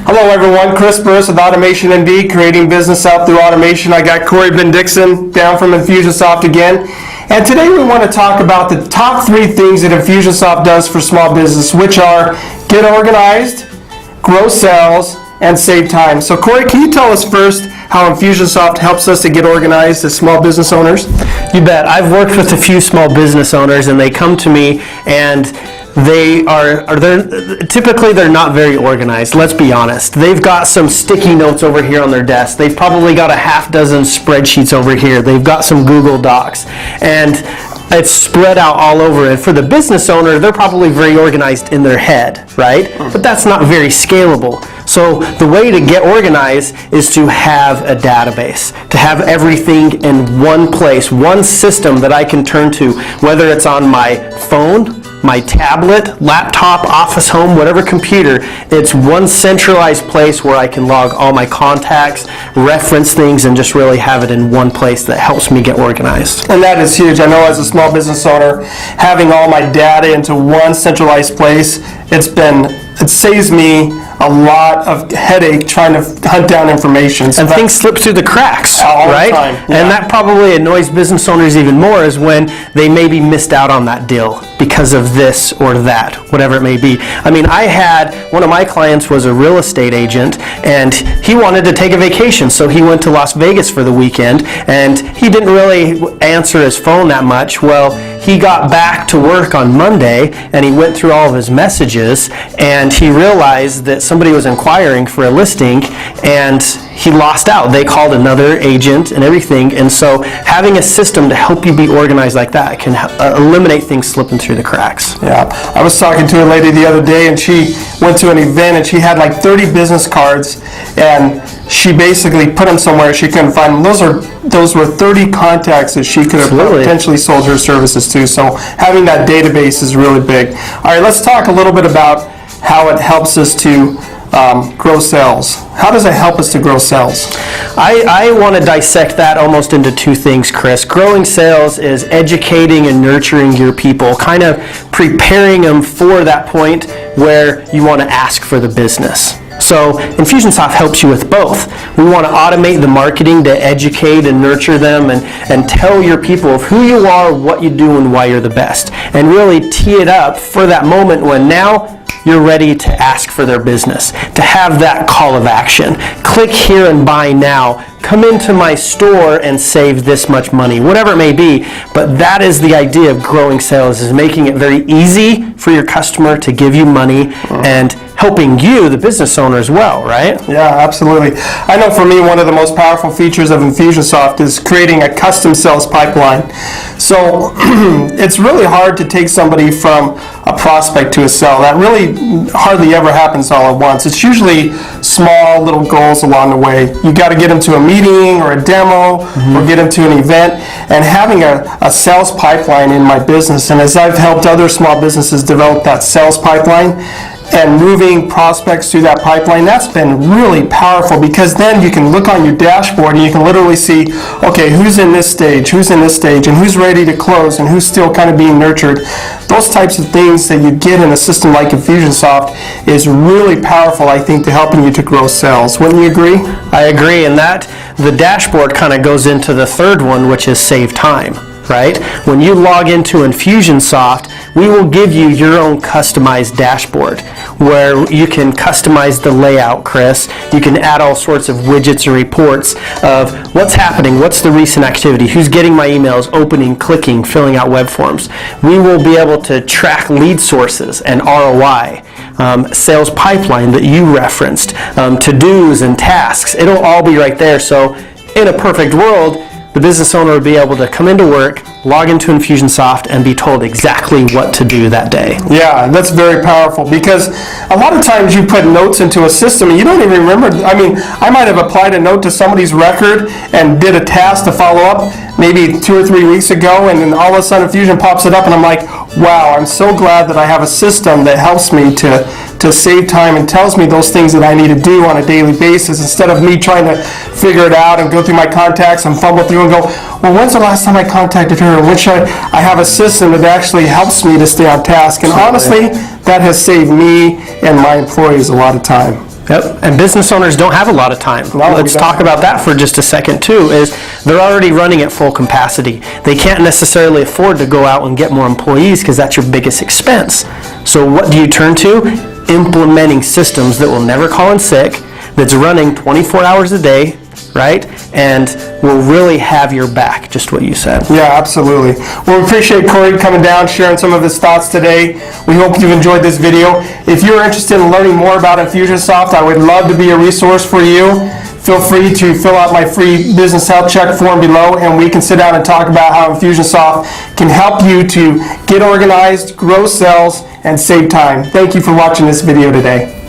Hello everyone, Chris Burris with Automation ND, creating business out through automation. I got Corey Ben-Dixon down from Infusionsoft again. And today we want to talk about the top 3 things that Infusionsoft does for small business, which are get organized, grow sales, and save time. So Corey, can you tell us first how Infusionsoft helps us to get organized as small business owners? You bet. I've worked with a few small business owners and they come to me and they're not very organized, let's be honest. They've got some sticky notes over here on their desk. They've probably got a half dozen spreadsheets over here. They've got some Google Docs. And it's spread out all over. And for the business owner, they're probably very organized in their head, right? But that's not very scalable. So the way to get organized is to have a database, to have everything in one place, one system that I can turn to, whether it's on my phone, my tablet, laptop, office, home, whatever computer. It's one centralized place where I can log all my contacts, reference things, and just really have it in one place that helps me get organized. And that is huge. I know as a small business owner, having all my data into one centralized place, it saves me a lot of headache trying to hunt down information. And things slip through the cracks, all right? The time. Yeah. And that probably annoys business owners even more is when they maybe missed out on that deal because of this or that, whatever it may be. I mean, one of my clients was a real estate agent and he wanted to take a vacation, so he went to Las Vegas for the weekend and he didn't really answer his phone that much. Well, he got back to work on Monday and he went through all of his messages and he realized that somebody was inquiring for a listing and he lost out. They called another agent and everything. And so having a system to help you be organized like that can eliminate things slipping through the cracks. Yeah, I was talking to a lady the other day and she went to an event and she had like 30 business cards and she basically put them somewhere she couldn't find them. Those were 30 contacts that she could have potentially sold her services to. So having that database is really big. All right, let's talk a little bit about how it helps us to grow sales. How does it help us to grow sales? I want to dissect that almost into 2 things, Chris. Growing sales is educating and nurturing your people, kind of preparing them for that point where you want to ask for the business. So Infusionsoft helps you with both. We want to automate the marketing to educate and nurture them and tell your people of who you are, what you do, and why you're the best. And really tee it up for that moment when now you're ready to ask for their business, to have that call of action. Click here and buy now. Come into my store and save this much money, whatever it may be. But that is the idea of growing sales, is making it very easy for your customer to give you money and helping you, the business owner, as well, right? Yeah, absolutely. I know for me, one of the most powerful features of Infusionsoft is creating a custom sales pipeline. So it's really hard to take somebody from a prospect to a sale. That really hardly ever happens all at once. It's usually small little goals along the way. You got to get them to a meeting or a demo or get them to an event. And having a sales pipeline in my business, and as I've helped other small businesses develop that sales pipeline, and moving prospects through that pipeline, that's been really powerful because then you can look on your dashboard and you can literally see, okay, who's in this stage, and who's ready to close, and who's still kind of being nurtured. Those types of things that you get in a system like Infusionsoft is really powerful, I think, to helping you to grow sales. Wouldn't you agree? I agree, and the dashboard kind of goes into the third one, which is save time. Right? When you log into Infusionsoft, we will give you your own customized dashboard where you can customize the layout, Chris. You can add all sorts of widgets and reports of what's happening, what's the recent activity, who's getting my emails, opening, clicking, filling out web forms. We will be able to track lead sources and ROI, sales pipeline that you referenced, to-dos and tasks. It'll all be right there. So in a perfect world, the business owner would be able to come into work, log into Infusionsoft, and be told exactly what to do that day. Yeah, that's very powerful because a lot of times you put notes into a system and you don't even remember. I mean, I might have applied a note to somebody's record and did a task to follow up maybe 2 or 3 weeks ago, and then all of a sudden Infusion pops it up and I'm like, wow, I'm so glad that I have a system that helps me to save time and tells me those things that I need to do on a daily basis instead of me trying to figure it out and go through my contacts and fumble through and go, well, when's the last time I contacted her? When should I have a system that actually helps me to stay on task? And honestly, that has saved me and my employees a lot of time. Yep. And business owners don't have a lot of time. Let's talk about that for just a second too, is they're already running at full capacity. They can't necessarily afford to go out and get more employees because that's your biggest expense. So what do you turn to? Implementing systems that will never call in sick, that's running 24 hours a day, right? And will really have your back, just what you said. Yeah, absolutely. Well, we appreciate Corey coming down, sharing some of his thoughts today. We hope you've enjoyed this video. If you're interested in learning more about Infusionsoft, I would love to be a resource for you. Feel free to fill out my free business health check form below, and we can sit down and talk about how Infusionsoft can help you to get organized, grow sales, and save time. Thank you for watching this video today.